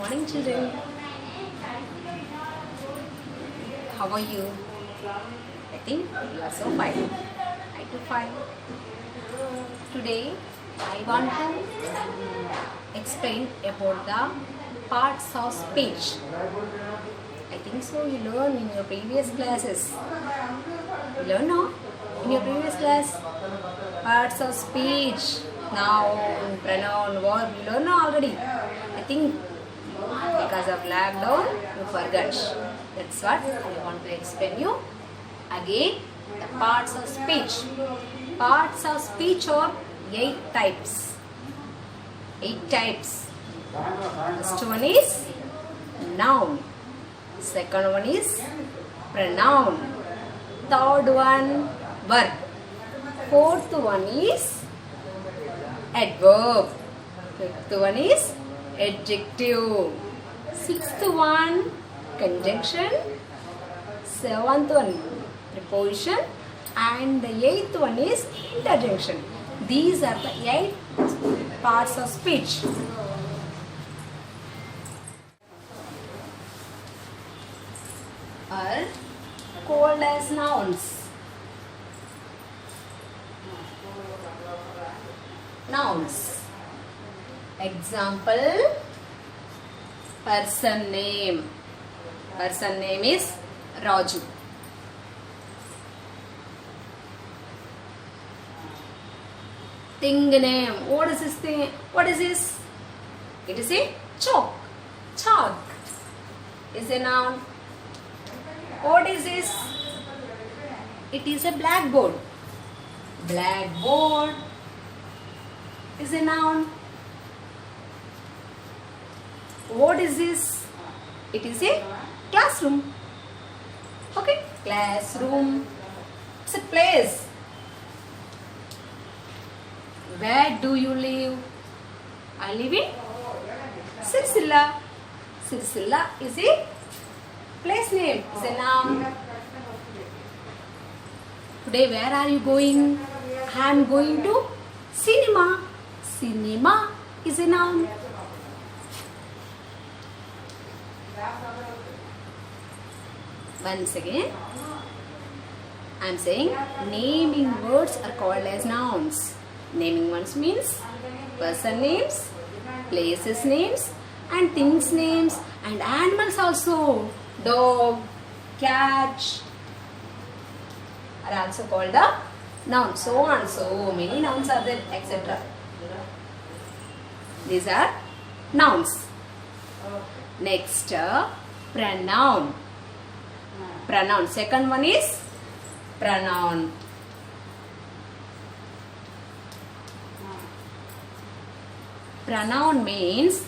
morning, children. How are you? I think you are so fine. I too fine. Today, I want to explain about the parts of speech. I think so you learned in your previous classes. You learn now in your previous class parts of speech. Noun, pronoun, verb. You learn now already. I think because of lockdown you forgot. That's what I want to explain you again. The parts of speech. Parts of speech are 8 types. 8 types. First one is noun. Second one is pronoun. Third one verb. Fourth one is adverb. Fifth one is adjective. Sixth one conjunction. Seventh one preposition. And the 8th one is interjection. These are the 8 parts of speech. Are called as nouns. Nouns. Example, person name. Person name is Raju. Thing name. What is this thing? What is this? It is a chalk. Chalk is a noun. What is this? It is a blackboard. Blackboard is a noun. What is this? It is a classroom. Okay, classroom. It's a place. Where do you live? I live in Sirsilla. Sirsilla is a place name. It's a noun. Today where are you going? I am going to cinema. Cinema is a noun. Once again, I am saying naming words are called as nouns. Naming ones means person names, places names, and things names, and animals also. Dog, cat are also called the nouns. So on, so many nouns are there, etc. These are nouns. Next, pronoun. Pronoun. Second one is pronoun. Pronoun means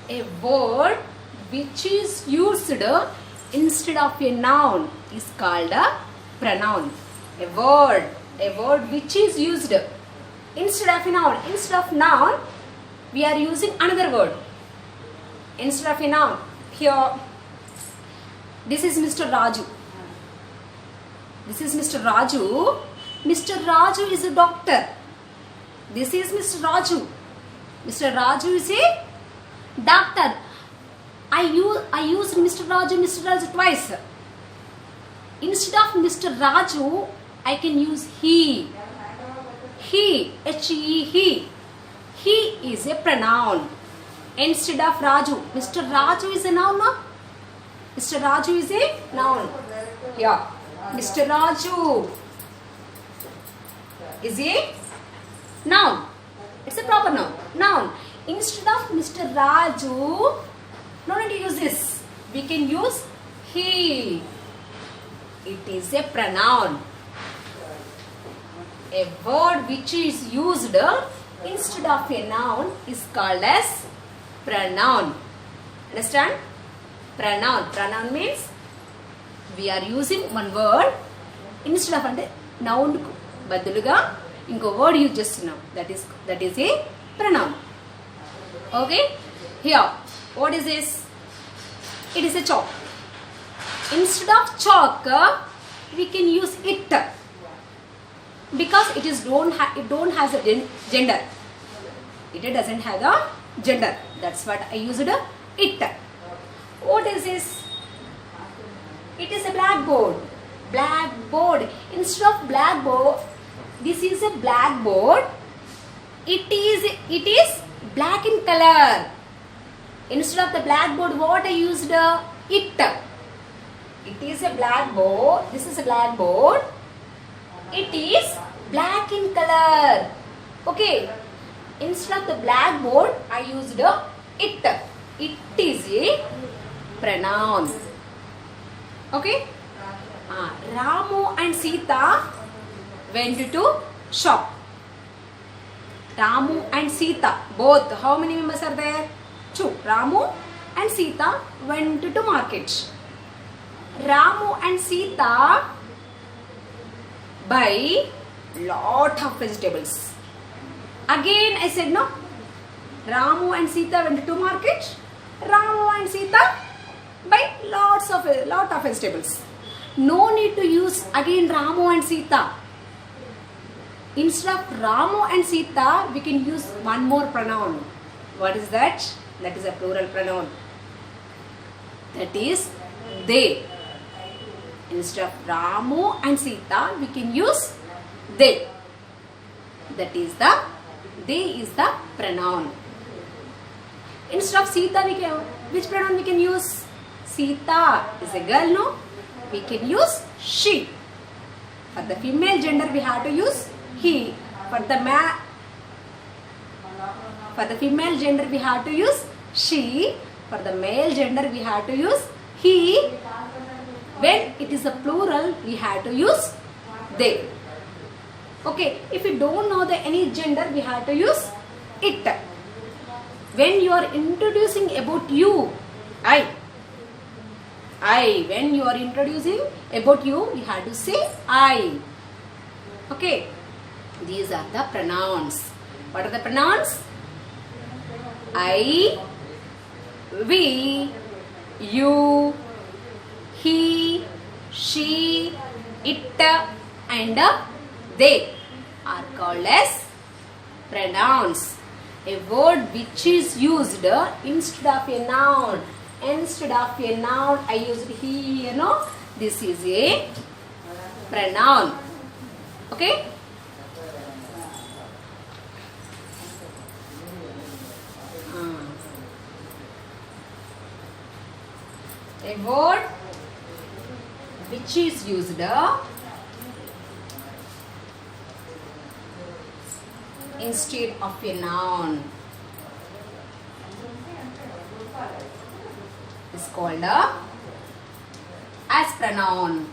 a word which is used instead of a noun is called a pronoun. A word which is used instead of a noun. Instead of noun, we are using another word. Instead of a noun, here, this is Mr. Raju. This is Mr. Raju. Mr. Raju is a doctor. This is Mr. Raju. Mr. Raju is a doctor. I used Mr. Raju twice. Instead of Mr. Raju, I can use he. He, H-E, he. He is a pronoun. Instead of Raju. Mr. Raju is a noun, no? Mr. Raju is a noun. Here. Mr. Raju is a noun. It's a proper noun. Noun. Instead of Mr. Raju, no need to use this. We can use he. It is a pronoun. A word which is used instead of a noun is called as pronoun. Understand? Pronoun. Pronoun means we are using one word instead of a noun baduluga inko word use చేస్తున్నాం. That is a pronoun. Okay? Here, what is this? It is a chalk. Instead of chalk, we can use it because it don't has a gender. It doesn't have a gender. That's what I used it. What is this? It is a blackboard. Blackboard. Instead of blackboard, this is a blackboard. It is black in color. Instead of the blackboard, what I used? It. It is a blackboard. This is a blackboard. It is black in color. Okay. Instead of the blackboard, I used it. It is a pronoun. Okay. Ramu and Sita went to shop. Ramu and Sita, both. How many members are there? 2. Ramu and Sita went to market. Ramu and Sita buy lot of vegetables. Again I said no. Ramu and Sita went to market. Ramu and Sita buy lot of vegetables. No need to use again Ramu and Sita. Instead of Ramu and Sita, we can use one more pronoun. What is that? That is a plural pronoun. That is they. Instead of Ramu and Sita, we can use they. That is the pronoun. Instead of Sita, which pronoun we can use? Sita is a girl, no? We can use she. For the female gender, we have to use he. For the female gender, we have to use she. For the male gender, we have to use he. When it is a plural, we have to use they. Okay, if you don't know any gender, we have to use it. When you are introducing about you, I. When you are introducing about you, we have to say I. Okay, these are the pronouns. What are the pronouns? I, we, you, he, she, it and they are called as pronouns. A word which is used instead of a noun. Instead of a noun, I used he, This is a pronoun. Okay? A word which is used instead of a noun is called as pronoun.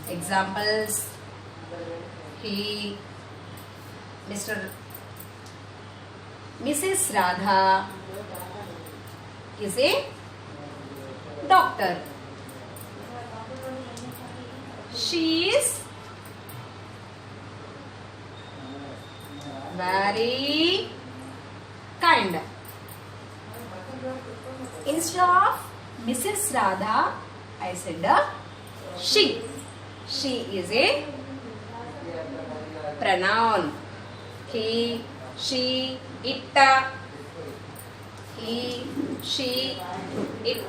Examples: he, Mrs. Radha is a doctor. She is very kind. Instead of Mrs. Radha, I said she. She is a pronoun. He, she, it. He, she, it.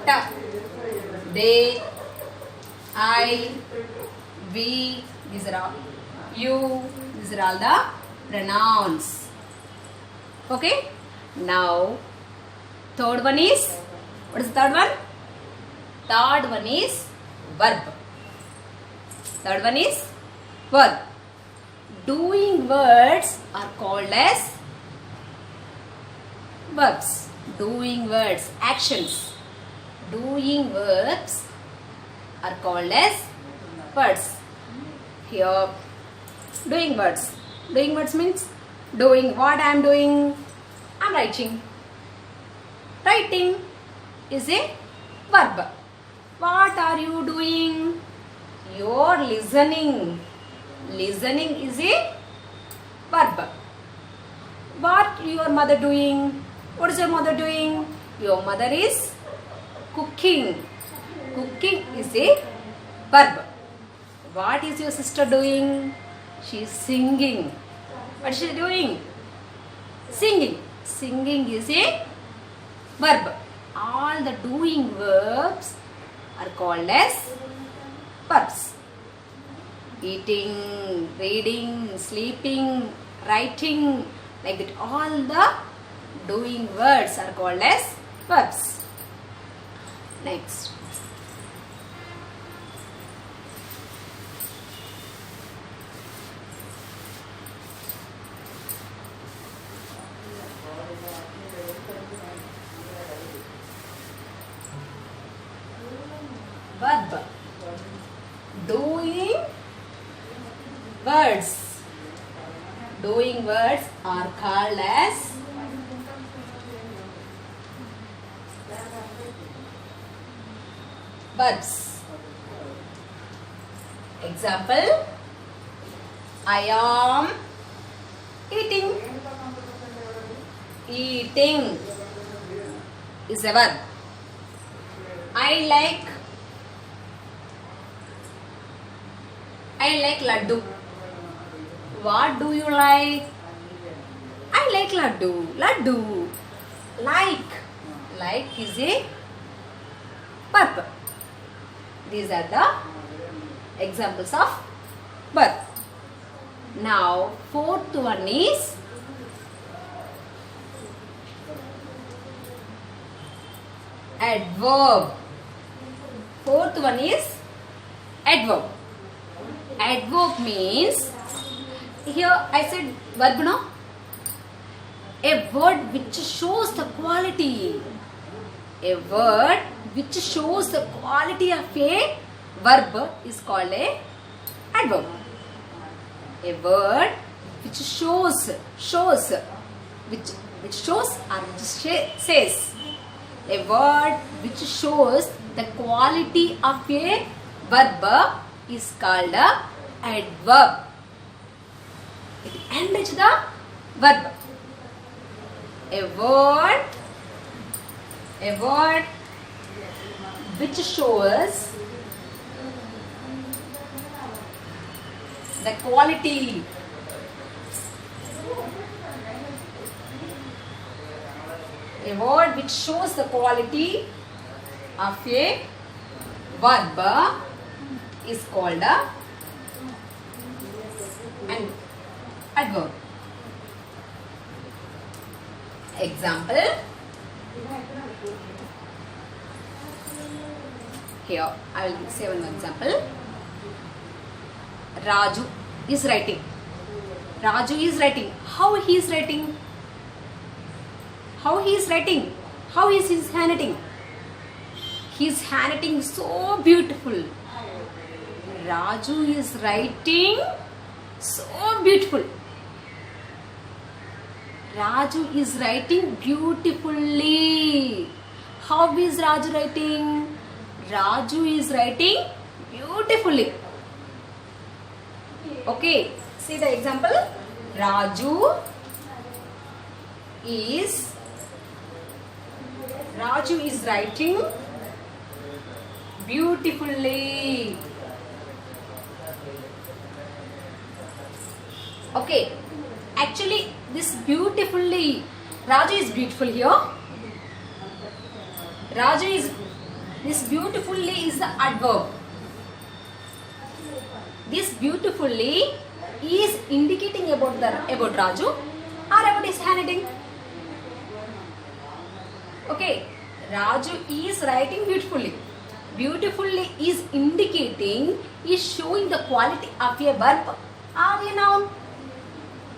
They, I, we. These are all you. These are all the pronouns. Okay. Now, third one is, what is the third one? Third one is verb. Third one is verb. Doing words are called as verbs. Doing words, actions. Doing verbs are called as words. Here, doing words. Doing words means doing what I am doing. I am writing. Writing is a verb. What are you doing? You are listening. Listening is a verb. What your mother doing? What is your mother doing? Your mother is cooking. Cooking is a verb. What is your sister doing? She is singing. What is she doing? Singing. Singing is a verb. All the doing verbs are called as verbs. Eating, reading, sleeping, writing, like that. All the doing words are called as verbs. Next. Verb. Doing words. Doing words are called as verbs. Example, I am eating. Eating is a verb. I like laddu. What do you like? I like laddu. Laddu. Like is a verb. These are the examples of verb. Now, fourth one is adverb. Fourth one is adverb. Adverb means, here I said verb, no? A word which shows the quality. A word which shows the quality of a verb is called a adverb. A word which shows or which says. A word which shows the quality of a verb is called a adverb. It ends the verb. A word which shows the quality. A word which shows the quality of a verb is called an adverb. Example, here I will say one example. Raju is writing. Raju is writing. How he is writing? How he is writing? How is his handwriting? His handwriting is so beautiful. Raju is writing so beautiful. Raju is writing beautifully. How is Raju writing? Raju is writing beautifully. Okay, see the example. Raju is writing beautifully. Okay, actually this beautifully, Raju is beautiful here. This beautifully is the adverb. This beautifully is indicating about Raju or about his handwriting. Okay, Raju is writing beautifully. Beautifully is indicating, is showing the quality of a verb or a noun.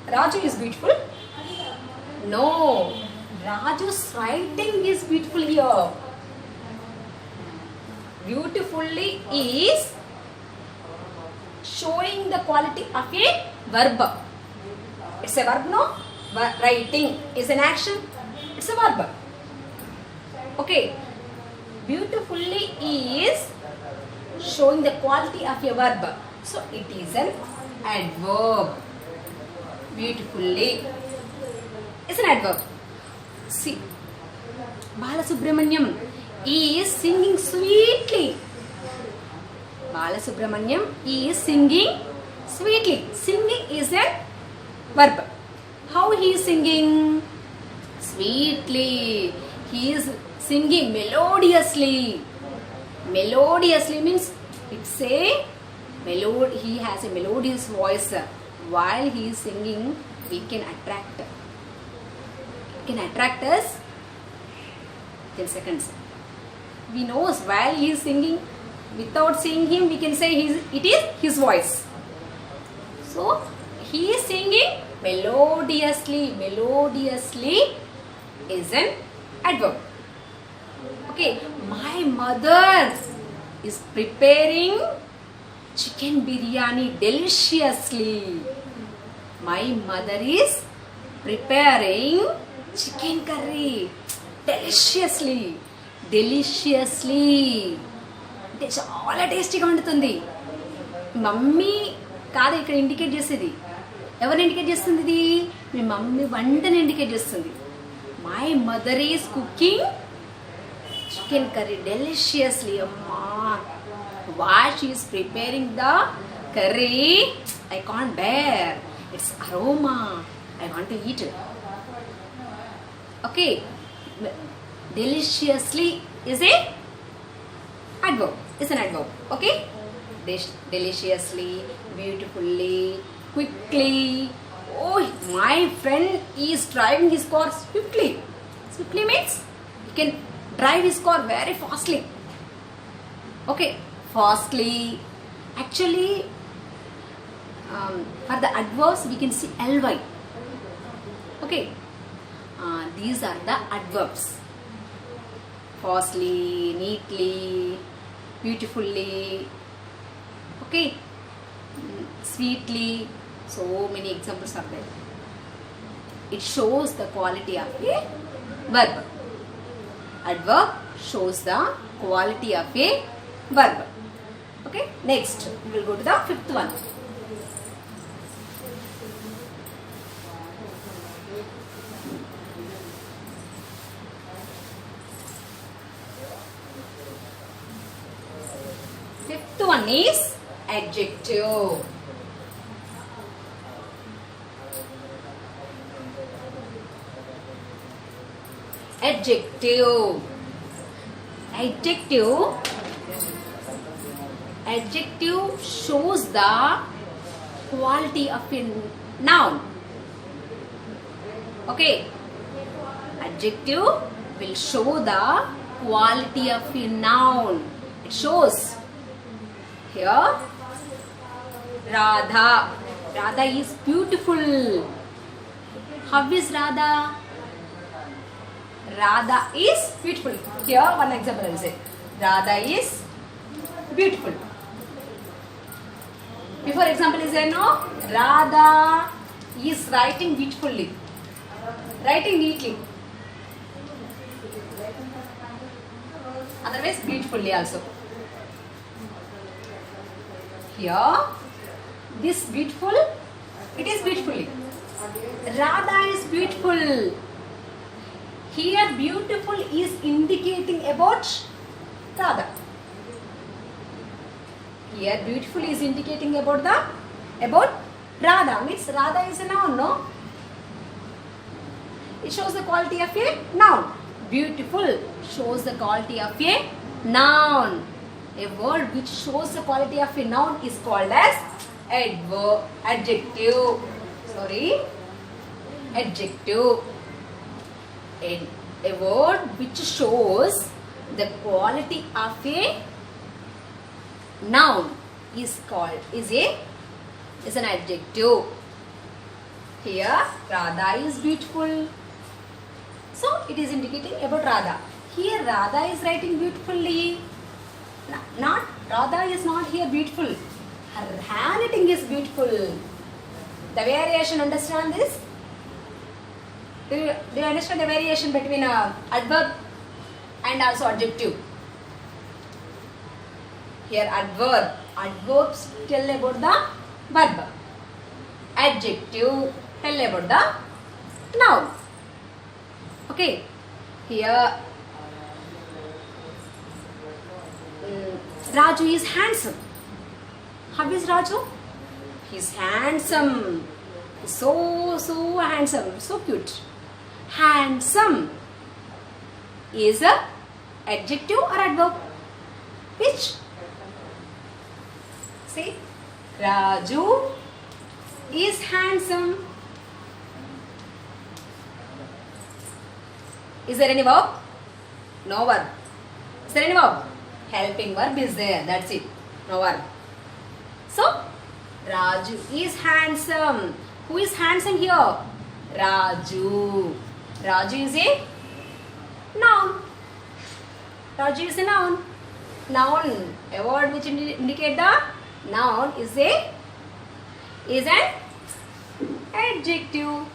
Raju is beautiful? No, Raju's writing is beautiful here. Beautifully is showing the quality of a verb. It's a verb, no? Writing is an action. It's a verb. Okay. Beautifully is showing the quality of a verb. So it is an adverb. Beautifully is an adverb. See, Balasubramaniam is singing sweetly. Balasubramaniam is singing sweetly. Singing is a verb. How he is singing? Sweetly. He is singing melodiously. Melodiously means it's a melody. He has a melodious voice. While he is singing, we can attract. It can attract us 10 seconds. We know while he is singing, without seeing him, we can say it is his voice. So he is singing melodiously. Melodiously is an adverb. Okay, my mother is preparing chicken biryani deliciously. My mother is preparing chicken curry deliciously. Deliciously అంటే చాలా టేస్టీగా వండుతుంది. Mummy కాదు ఇక్కడ indicate చేసేది. ఎవరు indicate చేస్తుంది? ఇది మీ మమ్మీ వంటని ఇండికేట్ చేస్తుంది. My mother is cooking chicken curry డెలిషియస్లీ. అమ్మా, why she is preparing the curry, I can't bear. It's aroma. I want to eat it. Okay, deliciously is a adverb. It's an adverb. Okay, deliciously, beautifully, quickly. Oh, my friend is driving his car swiftly. Swiftly means he can drive his car very fastly. Okay, fastly. Actually, for the adverbs we can see ly. Okay, these are the adverbs. Fastly, neatly, beautifully. Okay, sweetly. So many examples are there. It shows the quality of a verb. Adverb shows the quality of a verb. Okay, next we will go to the fifth one. Fifth one is adjective. Adjective. Adjective shows the quality of a noun. Okay, adjective will show the quality of a noun. It shows here Radha. Radha is beautiful. How is Radha? Radha is beautiful. Here one example I will say. Radha is beautiful. Before example is there, no? Radha is writing beautifully. Writing neatly. Otherwise beautifully also. Here this beautiful, it is beautifully. Radha is beautiful. Here beautiful is indicating about Radha. Here beautiful is indicating about Radha. Means Radha is a noun, no? It shows the quality of a noun. Beautiful shows the quality of a noun. A word which shows the quality of a noun is called as adjective. Adjective. A word which shows the quality of a noun is an adjective. Here Radha is beautiful. So it is indicating about Radha. Here Radha is writing beautifully. Not Radha is not here beautiful. Her handwriting is beautiful. The variation, understand this? Do you understand the variation between adverb and also adjective? Here adverbs tell about the verb. Adjective tell about the noun. Okay, here Raju is handsome. How is Raju? He is handsome. So handsome, so cute. Handsome is a adjective or adverb? Which? See, Raju is handsome. Is there any verb? No verb. Is there any verb? Helping verb is there. That's it. No verb. So, Raju is handsome. Who is handsome here? Raju. Raju is a noun. Raju is a noun. Noun. A word which indicate the noun is an adjective.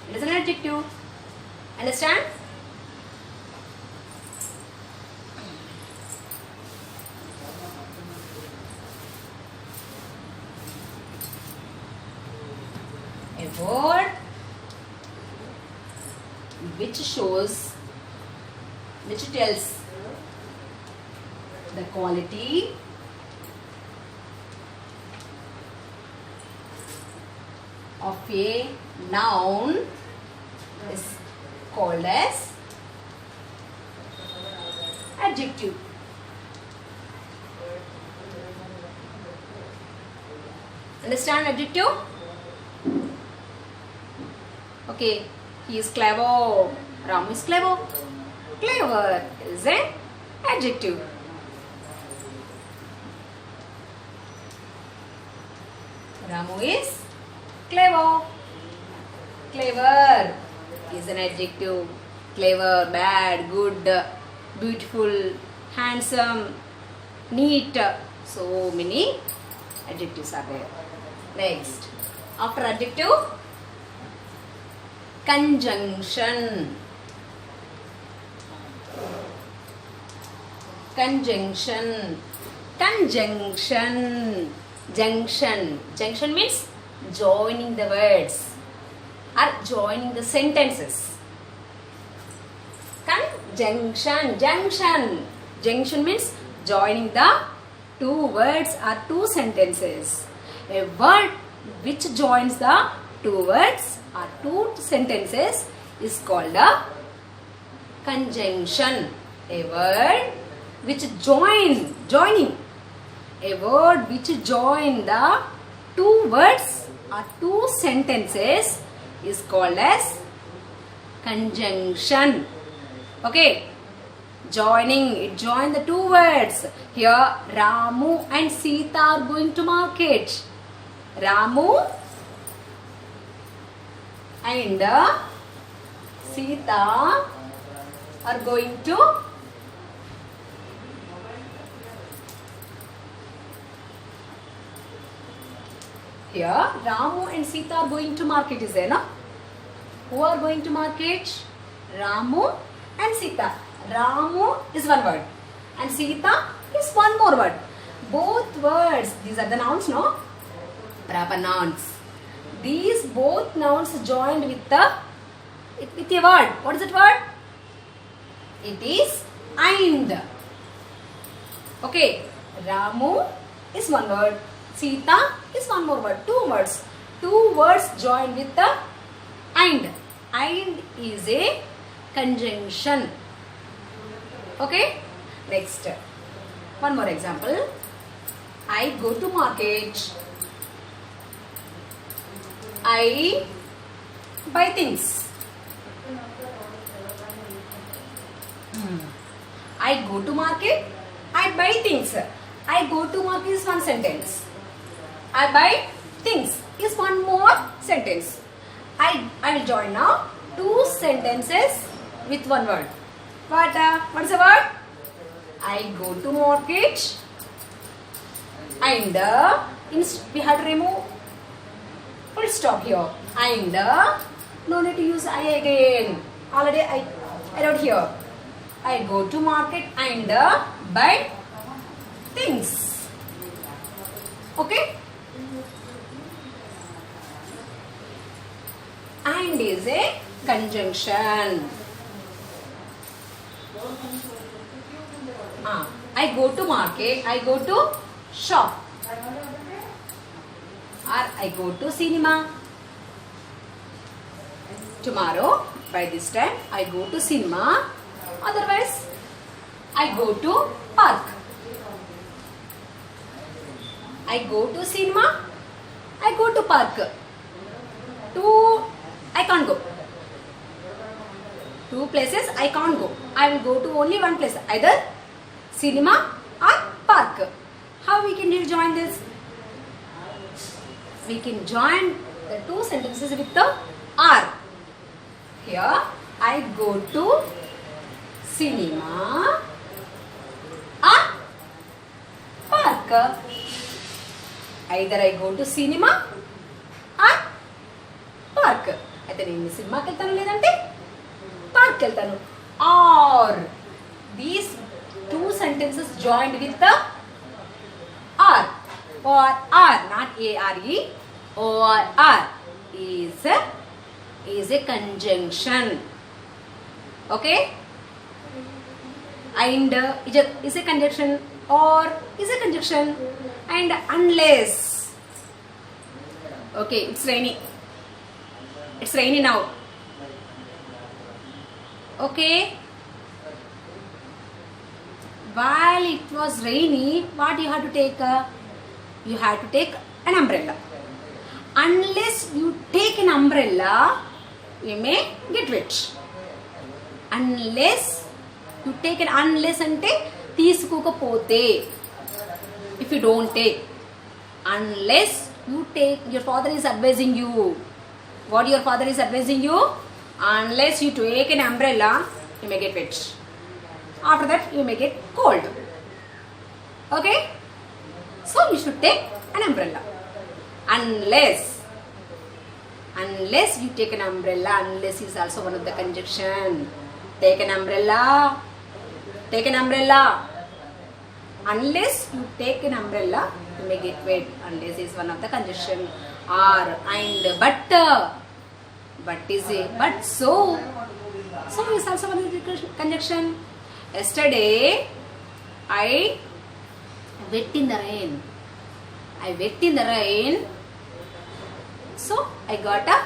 It is an adjective. Understand? A word which tells the quality of a noun is called as adjective. Understand adjective? Okay, he is clever. Ramu is clever. Clever is an adjective. Ramu is clever. Clever is an adjective. Clever, bad, good, beautiful, handsome, neat. So many adjectives are there. Next, after adjective, conjunction. Conjunction. Conjunction. Junction. Junction means joining the words or joining the sentences. Conjunction. Junction. Junction means joining the two words or two sentences. A word which joins the two words or two sentences is called a conjunction. A word which joining. A word which join the two words or two sentences is called as conjunction. Okay. Joining, it join the two words. Here Ramu and Sita are going to market. Ramu and Sita are going to here Ramu and Sita are going to market, is there, no? Who are going to market? Ramu and Sita. Ramu is one word and Sita is one more word. Both words, these are the nouns, no? Proper nouns. These both nouns joined with a word. What is that word? It is and. Okay. Ramu is one word. Sita is one more word. Two words. Two words joined with the and. And is a conjunction. Okay. Next. One more example. I go to market. I buy things. I go to market. I buy things. I go to market is one sentence. I buy things is one more sentence. I will join now two sentences with one word. What is the word? I go to market and we have to remove full stop here and no need to use I again. Already I wrote here. I go to market and buy things. Okay? And is a conjunction. I go to market, I go to shop, or I go to cinema. Tomorrow by this time I go to cinema. Otherwise I go to park. I go to cinema. I go to park. I can't go. Two places I can't go. I will go to only one place. Either cinema or park. How we can join this? We can join the two sentences with the R. Here I go to cinema or park. Either I go to cinema or park. అయితే నేను సినిమాకి వెళ్తాను లేదంటే park వెళ్తాను. Or these two sentences joined with the R. Or R, not A-R-E. Or R is a conjunction. Okay? And is a conjunction or is a conjunction. And unless, okay, it's rainy. It's rainy now. Okay. While it was rainy, what you have to take? You have to take an umbrella. Unless you take an umbrella, you may get wet. Unless you take an unless ante తీసుకోకపోతే. If you don't take, unless you take, your father is advising you. What your father is advising you? Unless you take an umbrella, you may get wet. After that, you may get cold. Okay? So you should take an umbrella. Unless you take an umbrella, unless is also one of the conjunction. Take an umbrella. Take an umbrella. Unless you take an umbrella, you may get wet. Unless is one of the conjunction. Or and but is a but so is also one of the conjunction. Yesterday I wet in the rain. I wet in the rain. So I got a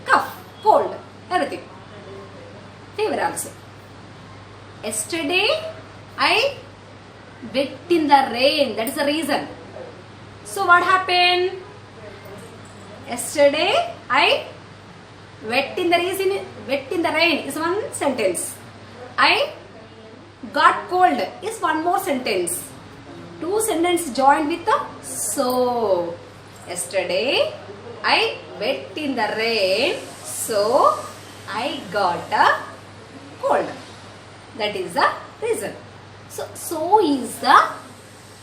cough, cold, everything. Fever also. Yesterday I wet in the rain. That is the reason. So what happened? Yesterday I wet in the rain is one sentence. I got cold is one more sentence. Two sentences joined with the so. Yesterday I wet in the rain, so I got a cold. That is the reason. So is the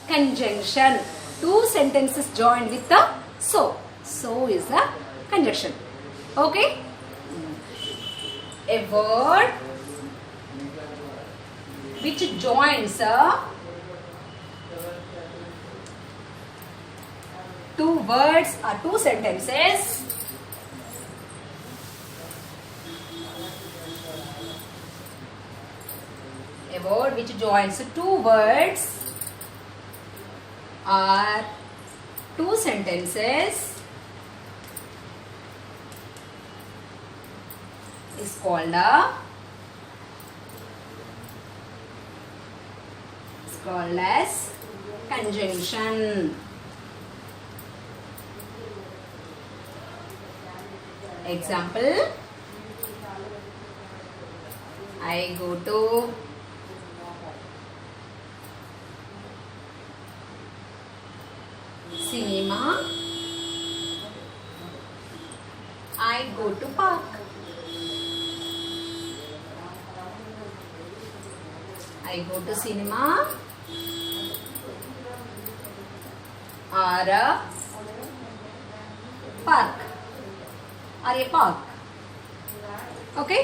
conjunction. Two sentences joined with the so. So is the conjunction. Okay? A word which joins two words or two sentences a word which joins two words or two sentences is called as conjunction. Example, I go to cinema. I go to park. I go to cinema or a park or a park. Okay?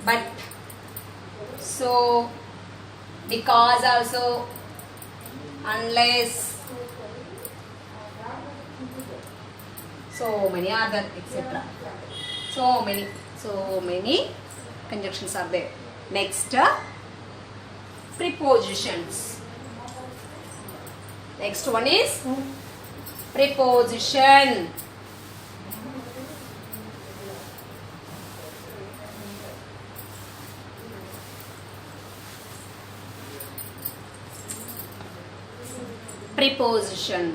But so because also unless so many other etc. So many conjunctions are there. Next, prepositions. Next one is preposition. Preposition.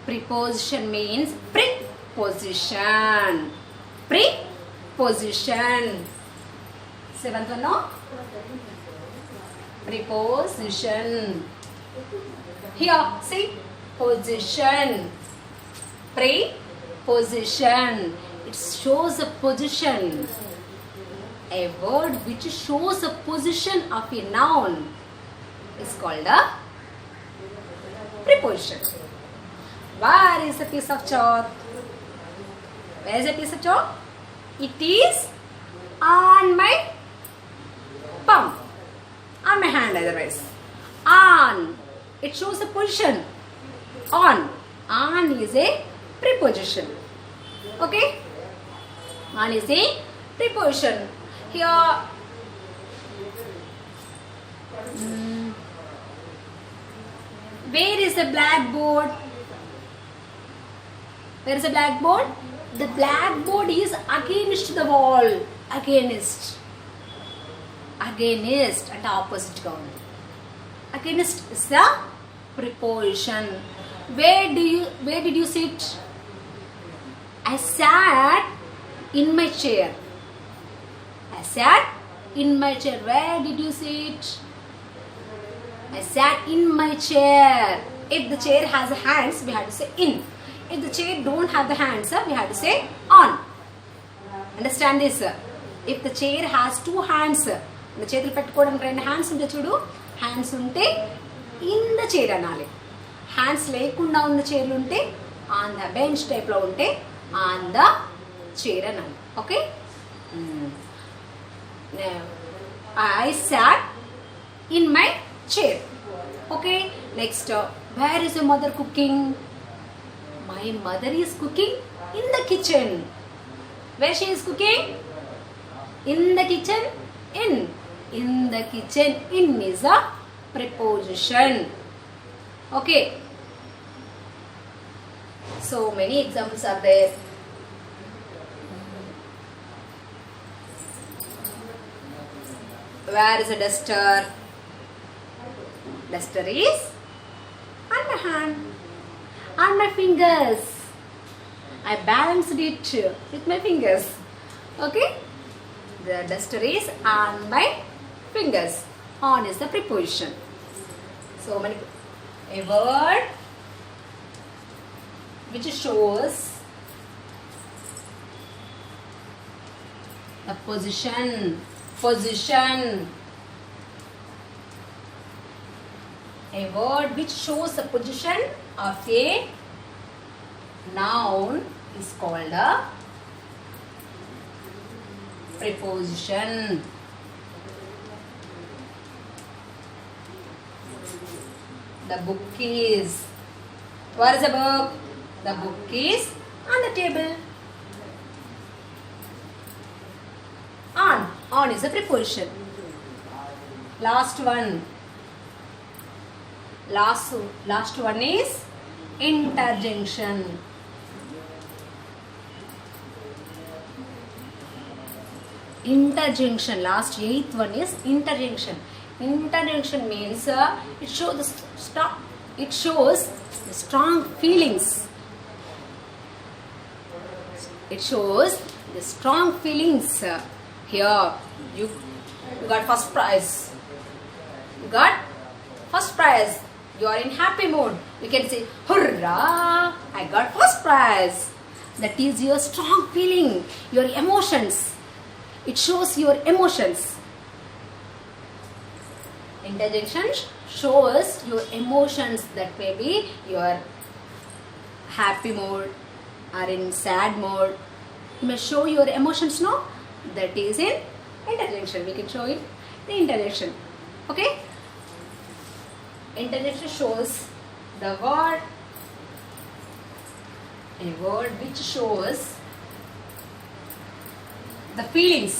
Preposition means preposition. Preposition. Seventh one, no? Preposition. Here, see, position. Preposition. It shows a position. A word which shows a position of a noun is called a preposition. Where is a piece of chalk? Where is a piece of chalk? It is on my palm, on my hand otherwise. On. It shows a position. On. On is a preposition. Okay? On is a preposition. Here, where is the blackboard? Where is the blackboard? The blackboard is against the wall. Against. Against and opposite ga undi. Against is the preposition. Where did you sit? I sat in my chair. I sat in my chair. Where did you sit? I sat in my chair. If the chair has hands, we have to say in. If the chair don't have the hands, we have to say on. Understand this? If the chair has two hands, the చేతులు పెట్టుకోవడానికి రెండు hands ఉంటే చూడు, hands ఉంటే in the chair అనాలి. Hands లేకుండా ఉన్న చైర్లు ఉంటే ఆన్ ద బెంచ్ టైప్లో ఉంటే ఆన్ ద చైర్ అనాలి. Okay, I sat in my chair. Okay, next, where is your mother cooking? My mother is cooking in the kitchen. Where she is cooking? In the kitchen. In the kitchen. In is a preposition. Okay, so many examples are there. Where is a duster? Duster is on my hand, on my fingers. I balanced it with my fingers. Okay, the duster is on my fingers. On is the preposition. So many. A word which shows the position. Position. A word which shows the position of a noun is called a preposition. The book is. Where is the book? The book is on the table. On. On is a preposition. Last one. Last one is interjunction. Interjunction. Last, eighth one is interjunction. Interjunction means it shows the strong feelings. It shows the strong feelings. Here, you got first prize. You got first prize. You are in happy mood. You can say, "Hurrah! I got first prize." That is your strong feeling, your emotions. It shows your emotions. Interjection shows your emotions. That may be your happy mood or in sad mood. You may show your emotions, no? That is in interjection. We can show it in interjection. Okay? Interjection shows the word, a word which shows the feelings.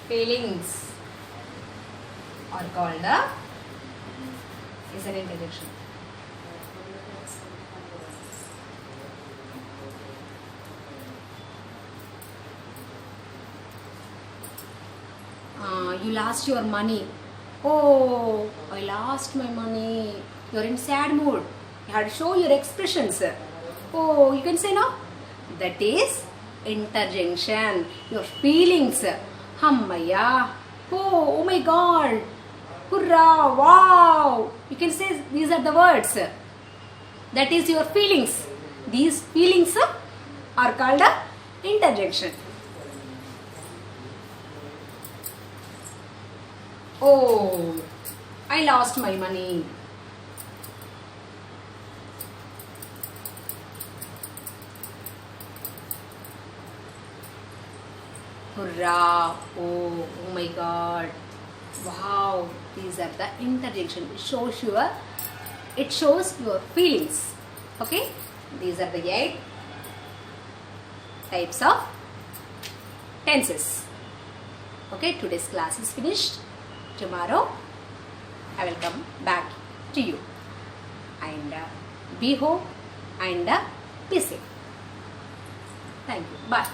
Feelings are called is an interjection. You lost your money. Oh, I lost my money. You're in sad mood. You have to show your expressions. Oh, you can say no. That is interjection. Your feelings. Hammaya. Oh my God. Hurrah. Wow. You can say these are the words. That is your feelings. These feelings are called a interjection. Oh, I lost my money. Hurrah! Oh my God! Wow! These are the interjection. It shows your feelings. Okay? These are the 8 types of tenses. Okay? Today's class is finished. Tomorrow I will come back to you. And be home and be safe. Thank you. Bye.